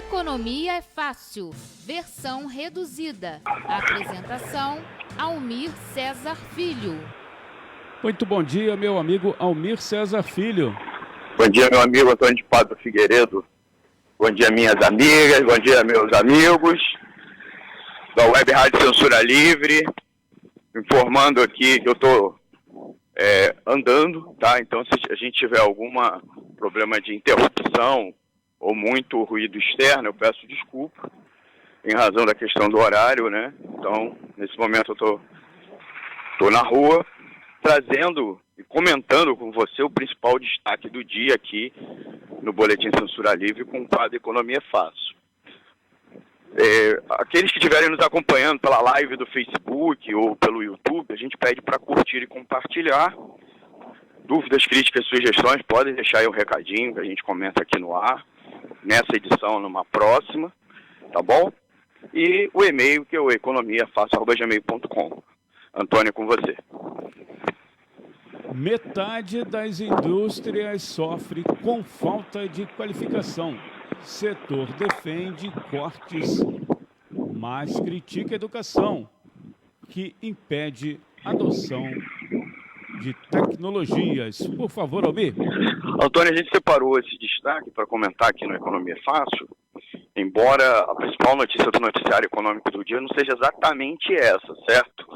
Economia é Fácil, versão reduzida. Apresentação, Almir Cesar Filho. Muito bom dia, meu amigo Almir Cesar Filho. Bom dia, meu amigo Antônio de Pádua Figueiredo. Bom dia, minhas amigas. Bom dia, meus amigos da Web Rádio Censura Livre. Informando aqui que eu estou andando, tá? Então, se a gente tiver algum problema de interrupção ou muito ruído externo, eu peço desculpa, em razão da questão do horário, né? Então, nesse momento eu tô na rua, trazendo e comentando com você o principal destaque do dia aqui no Boletim Censura Livre com o quadro Economia Fácil. Aqueles que estiverem nos acompanhando pela live do Facebook ou pelo YouTube, a gente pede para curtir e compartilhar. Dúvidas, críticas, sugestões, podem deixar aí um recadinho que a gente comenta aqui no ar, nessa edição, numa próxima, tá bom? E o e-mail que é o economiafácil@gmail.com. Antônio, com você. Metade das indústrias sofre com falta de qualificação. Setor defende cortes, mas critica a educação, que impede a adoção de tecnologias. Por favor, Almir. Antônio, a gente separou esse destaque para comentar aqui no Economia Fácil, embora a principal notícia do noticiário econômico do dia não seja exatamente essa, certo?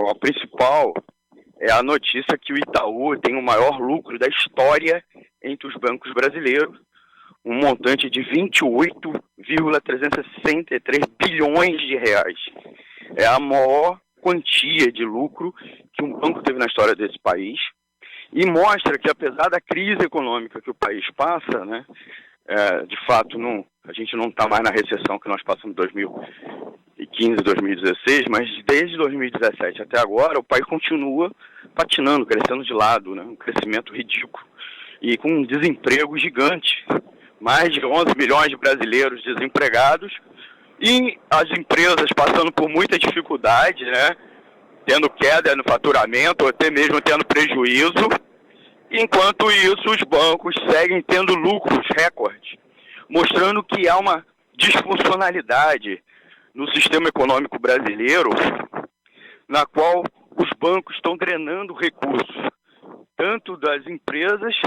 A principal é a notícia que o Itaú tem o maior lucro da história entre os bancos brasileiros, um montante de 28,363 bilhões de reais. É a maior quantia de lucro que um banco teve na história desse país e mostra que, apesar da crise econômica que o país passa, né, de fato a gente não está mais na recessão que nós passamos em 2015, 2016, mas desde 2017 até agora o país continua patinando, crescendo de lado, né, um crescimento ridículo e com um desemprego gigante. Mais de 11 milhões de brasileiros desempregados e as empresas passando por muita dificuldade, né? Tendo queda no faturamento ou até mesmo tendo prejuízo. Enquanto isso, os bancos seguem tendo lucros recordes, mostrando que há uma disfuncionalidade no sistema econômico brasileiro, na qual os bancos estão drenando recursos, tanto das empresas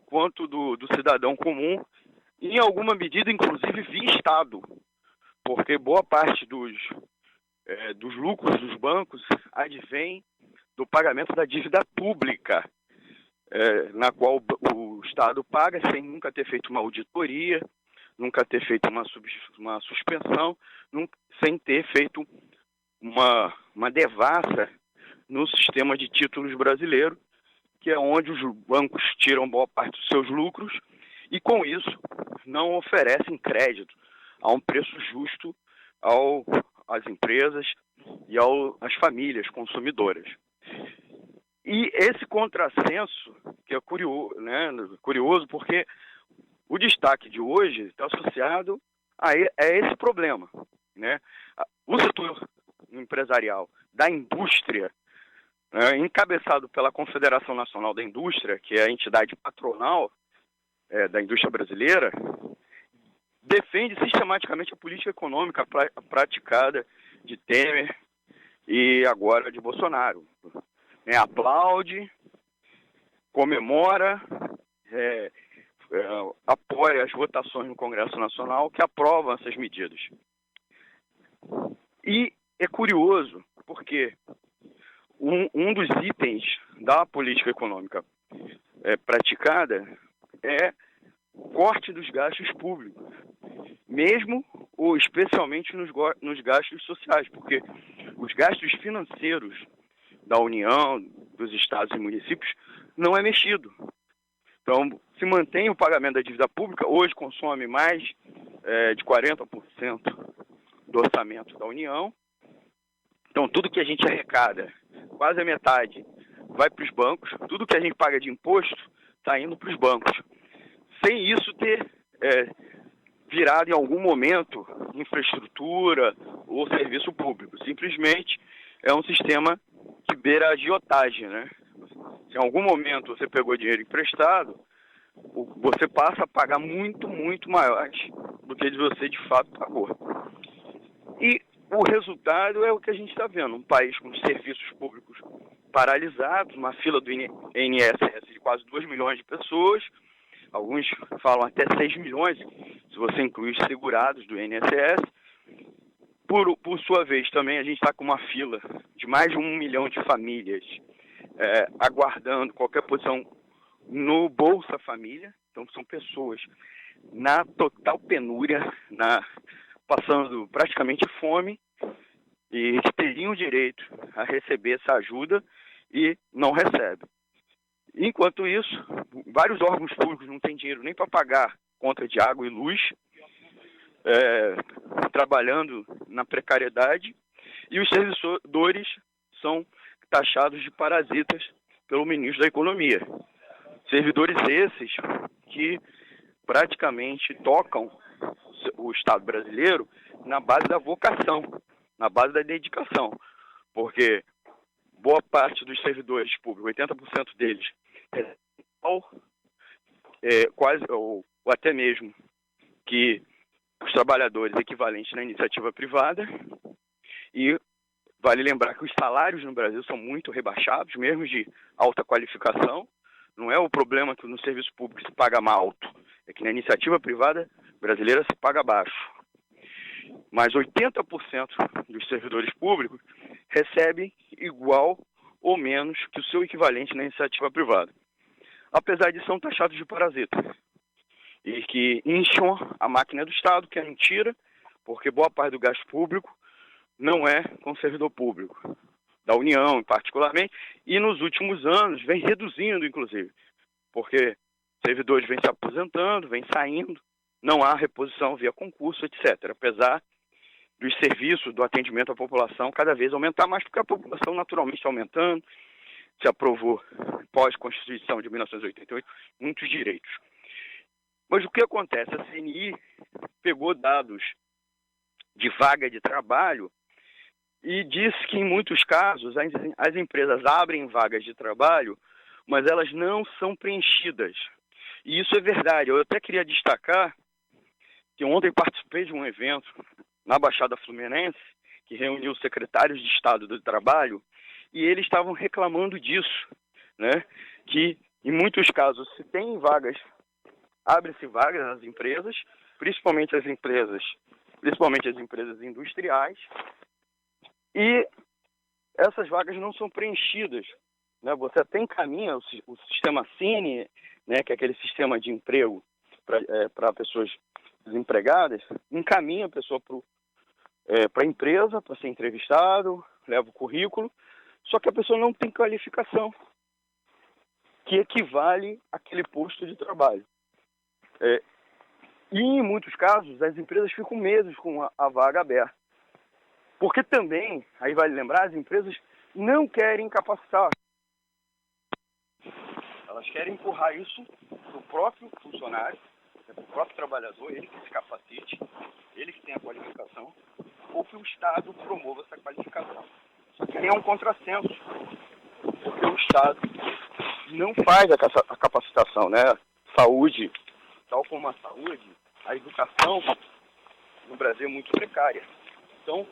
quanto do cidadão comum, e em alguma medida, inclusive, via Estado, porque boa parte dos lucros dos bancos advém do pagamento da dívida pública, na qual o Estado paga sem nunca ter feito uma auditoria, nunca ter feito uma suspensão, sem ter feito uma devassa no sistema de títulos brasileiro, que é onde os bancos tiram boa parte dos seus lucros e, com isso, não oferecem crédito a um preço justo às empresas e às famílias consumidoras. E esse contrassenso, que é curioso porque o destaque de hoje está associado a esse problema, né? O setor empresarial da indústria, encabeçado pela Confederação Nacional da Indústria, que é a entidade patronal da indústria brasileira, defende sistematicamente a política econômica praticada de Temer e agora de Bolsonaro. Aplaude, comemora, apoia as votações no Congresso Nacional que aprovam essas medidas. E é curioso porque um dos itens da política econômica praticada é corte dos gastos públicos, mesmo ou especialmente nos gastos sociais, porque os gastos financeiros da União, dos estados e municípios, não é mexido. Então, se mantém o pagamento da dívida pública, hoje consome mais de 40% do orçamento da União. Então, tudo que a gente arrecada, quase a metade, vai para os bancos. Tudo que a gente paga de imposto está indo para os bancos. Sem isso ter virado em algum momento infraestrutura ou serviço público. Simplesmente é um sistema que beira a agiotagem, né? Se em algum momento você pegou dinheiro emprestado, você passa a pagar muito que você de fato pagou. E o resultado é o que a gente está vendo, um país com serviços públicos paralisados, uma fila do INSS de quase 2 milhões de pessoas, alguns falam até 6 milhões, se você incluir os segurados do INSS. Por sua vez, também a gente está com uma fila de mais de 1 milhão de famílias aguardando qualquer posição no Bolsa Família. Então, são pessoas na total penúria, passando praticamente fome, e que teriam direito a receber essa ajuda e não recebem. Enquanto isso, vários órgãos públicos não têm dinheiro nem para pagar conta de água e luz, trabalhando na precariedade, e os servidores são taxados de parasitas pelo ministro da Economia. Servidores esses que praticamente tocam o Estado brasileiro na base da vocação, na base da dedicação, porque boa parte dos servidores públicos, 80% deles, quase ou até mesmo que os trabalhadores equivalentes na iniciativa privada. E vale lembrar que os salários no Brasil são muito rebaixados, mesmo de alta qualificação. Não é o problema que no serviço público se paga mal alto, é que na iniciativa privada brasileira se paga baixo. Mas 80% dos servidores públicos recebem igual ou menos que o seu equivalente na iniciativa privada. Apesar disso, são taxados de parasitas e que incham a máquina do Estado, que é mentira, porque boa parte do gasto público não é com o servidor público, da União particularmente, e nos últimos anos vem reduzindo, inclusive, porque servidores vêm se aposentando, vêm saindo, não há reposição via concurso, etc., apesar dos serviços, do atendimento à população cada vez aumentar mais, porque a população naturalmente está aumentando, se aprovou, pós-Constituição de 1988, muitos direitos. Mas o que acontece? A CNI pegou dados de vaga de trabalho e disse que, em muitos casos, as empresas abrem vagas de trabalho, mas elas não são preenchidas. E isso é verdade. Eu até queria destacar que ontem participei de um evento na Baixada Fluminense, que reuniu os secretários de Estado do Trabalho, e eles estavam reclamando disso, né? Que, em muitos casos, se tem vagas, abre-se vagas nas empresas, principalmente as empresas industriais, e essas vagas não são preenchidas, né? Você até encaminha o sistema Cine, né, que é aquele sistema de emprego para pessoas desempregadas, encaminha a pessoa para a empresa, para ser entrevistado, leva o currículo, só que a pessoa não tem qualificação que equivale àquele posto de trabalho. E, em muitos casos, as empresas ficam meses com a vaga aberta. Porque também, aí vale lembrar, as empresas não querem capacitar. Elas querem empurrar isso para o próprio funcionário, para o próprio trabalhador, ele que se capacite, ele que tenha a qualificação, ou que o Estado promova essa qualificação. Só que é um contrassenso, porque o Estado não faz a capacitação, né? Saúde, tal como a saúde, a educação no Brasil é muito precária. Então,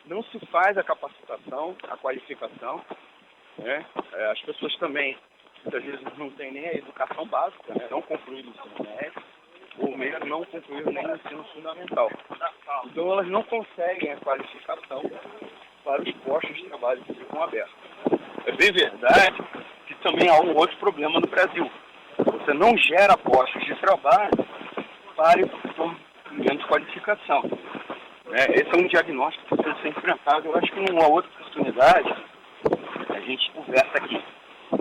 não se faz a capacitação, a qualificação, né? As pessoas também, muitas vezes, não têm nem a educação básica, né? Não concluíram o ensino médio, ou mesmo não concluíram nem o ensino fundamental. Então, elas não conseguem a qualificação para os postos de trabalho que ficam abertos. É bem verdade que também há um outro problema no Brasil. Você não gera postos de trabalho para com menos qualificação. Esse é um diagnóstico que precisa ser enfrentado. Eu acho que numa outra oportunidade a gente conversa aqui.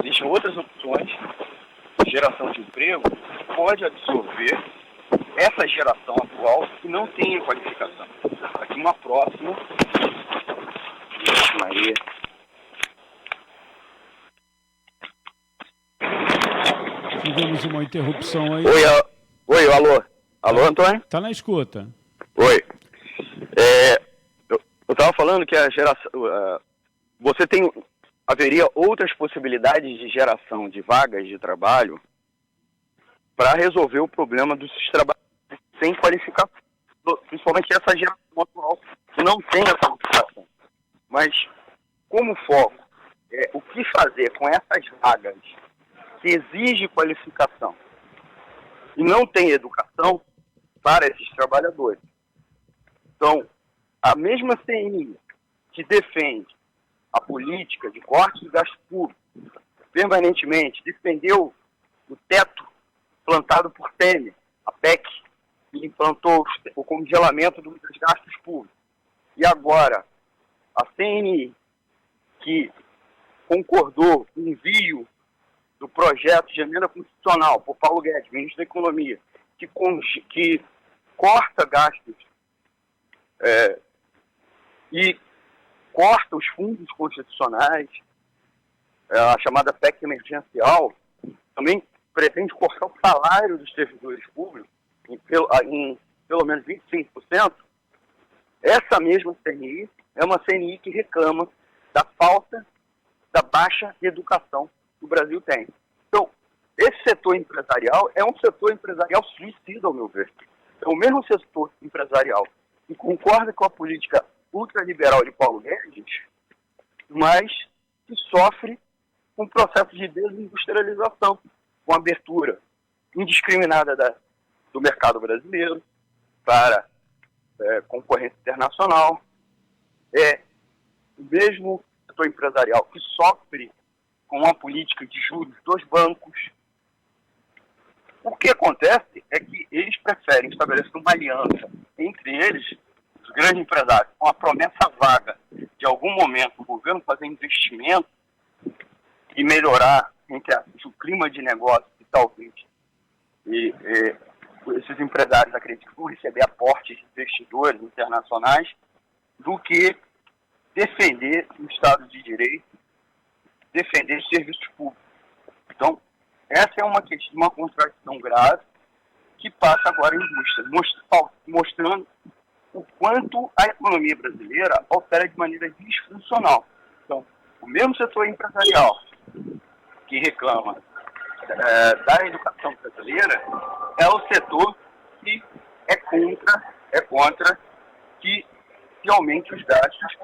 Existem outras opções de geração de emprego que pode absorver essa geração atual que não tem qualificação. Aqui uma próxima. Maria. Tivemos uma interrupção aí. Oi, alô. Alô, Antônio? Tá na escuta. Oi. Eu estava falando que a geração... haveria outras possibilidades de geração de vagas de trabalho para resolver o problema dos trabalhadores sem qualificação. principalmente essa geração atual, que não tem a qualificação. Mas, como foco, o que fazer com essas vagas que exigem qualificação e não tem educação para esses trabalhadores? Então, a mesma CNI que defende a política de corte de gasto público permanentemente, defendeu o teto plantado por Temer, a PEC, que implantou o congelamento dos gastos públicos. E agora, a CNI, que concordou com o envio do projeto de emenda constitucional por Paulo Guedes, ministro da Economia, que corta gastos e corta os fundos constitucionais, a chamada PEC emergencial, também pretende cortar o salário dos servidores públicos em pelo menos 25%, essa mesma CNI é uma CNI que reclama da falta, da baixa educação que o Brasil tem. Então, esse setor empresarial é um setor empresarial suicida, ao meu ver. É o mesmo setor empresarial que concorda com a política ultraliberal de Paulo Guedes, mas que sofre com o processo de desindustrialização, com a abertura indiscriminada do mercado brasileiro para concorrência internacional. É o mesmo setor empresarial que sofre com a política de juros dos bancos. O que acontece é que eles preferem estabelecer uma aliança entre eles, os grandes empresários, com a promessa vaga de algum momento o governo fazer investimento e melhorar o clima de negócio e talvez esses empresários acreditam que vão receber aportes de investidores internacionais, do que defender o Estado de Direito, defender os serviços públicos. Então, essa é uma contradição grave que passa agora em indústria, mostrando o quanto a economia brasileira opera de maneira disfuncional. Então, o mesmo setor empresarial que reclama da educação brasileira é o setor que é contra que aumente os gastos,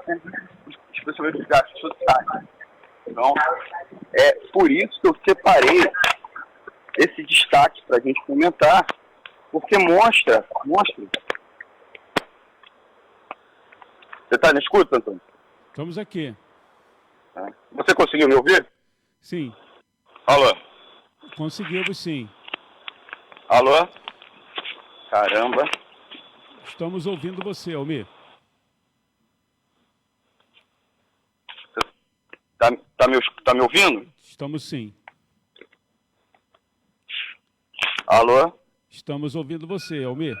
especialmente os gastos sociais. Então, é por isso que eu separei esse destaque para a gente comentar, porque mostra. Você está na escuta, Antônio? Estamos aqui. Você conseguiu me ouvir? Sim. Alô? Conseguimos, sim. Alô? Caramba. Estamos ouvindo você, Almir. Tá me ouvindo? Estamos sim. Alô? Estamos ouvindo você, Almir.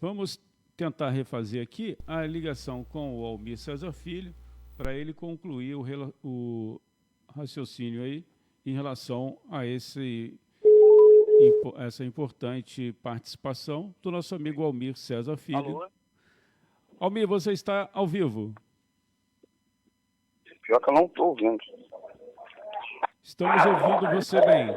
Vamos tentar refazer aqui a ligação com o Almir Cesar Filho, para ele concluir o raciocínio aí em relação a essa importante participação do nosso amigo Almir Cesar Filho. Alô? Almir, você está ao vivo. Pior que eu não estou ouvindo. Estamos ouvindo você bem.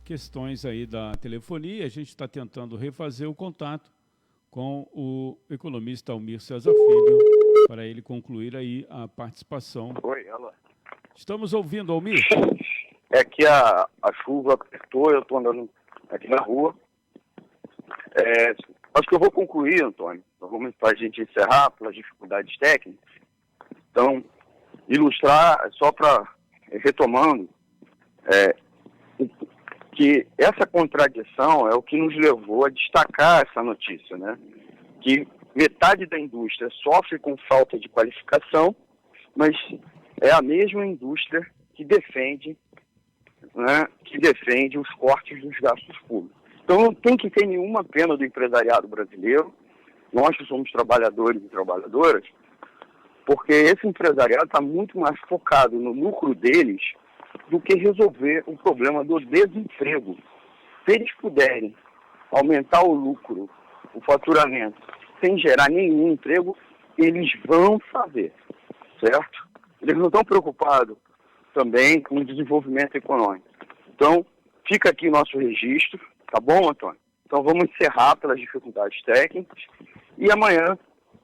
Questões aí da telefonia, a gente está tentando refazer o contato com o economista Almir Cesar Filho, para ele concluir aí a participação. Oi, alô. Estamos ouvindo, Almir? É que a chuva apertou, eu estou andando aqui na rua. Acho que eu vou concluir, Antônio, para a gente encerrar pelas dificuldades técnicas. Então, ilustrar, só para, retomando, que essa contradição é o que nos levou a destacar essa notícia, né? Que metade da indústria sofre com falta de qualificação, mas é a mesma indústria que defende os cortes dos gastos públicos. Então não tem que ter nenhuma pena do empresariado brasileiro, nós que somos trabalhadores e trabalhadoras, porque esse empresariado está muito mais focado no lucro deles do que resolver o problema do desemprego. Se eles puderem aumentar o lucro, o faturamento, sem gerar nenhum emprego, eles vão fazer. certo? Eles não estão preocupados também com o desenvolvimento econômico. Então, fica aqui nosso registro, tá bom, Antônio? Então, vamos encerrar pelas dificuldades técnicas e amanhã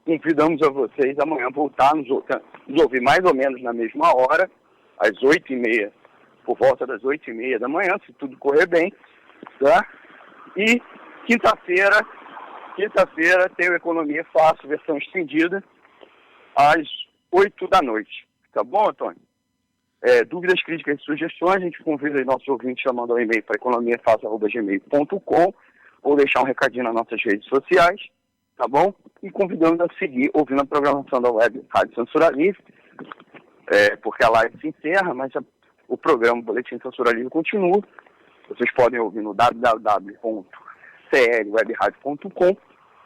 convidamos a vocês amanhã voltar a nos ouvir mais ou menos na mesma hora, às 8h30, por volta das 8h30 da manhã, se tudo correr bem, tá? E quinta-feira tem o Economia Fácil, versão estendida, às 8 da noite. Tá bom, Antônio? Dúvidas, críticas e sugestões, a gente convida os nossos ouvintes a mandar um e-mail para economiafácil@gmail.com ou deixar um recadinho nas nossas redes sociais, tá bom? E convidando a seguir ouvindo a programação da Web Rádio Censura Livre, porque a live se encerra, mas o programa o Boletim Censura Livre continua. Vocês podem ouvir no www.clwebradio.com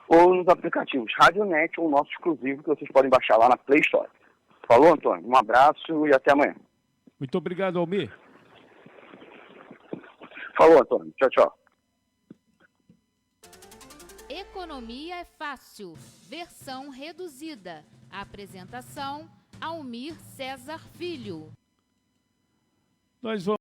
ou nos aplicativos Radionet ou o nosso exclusivo que vocês podem baixar lá na Play Store. Falou, Antônio? Um abraço e até amanhã. Muito obrigado, Almir. Falou, Antônio. Tchau, tchau. Economia é Fácil, versão reduzida. Apresentação, Almir Cesar Filho. Nós vamos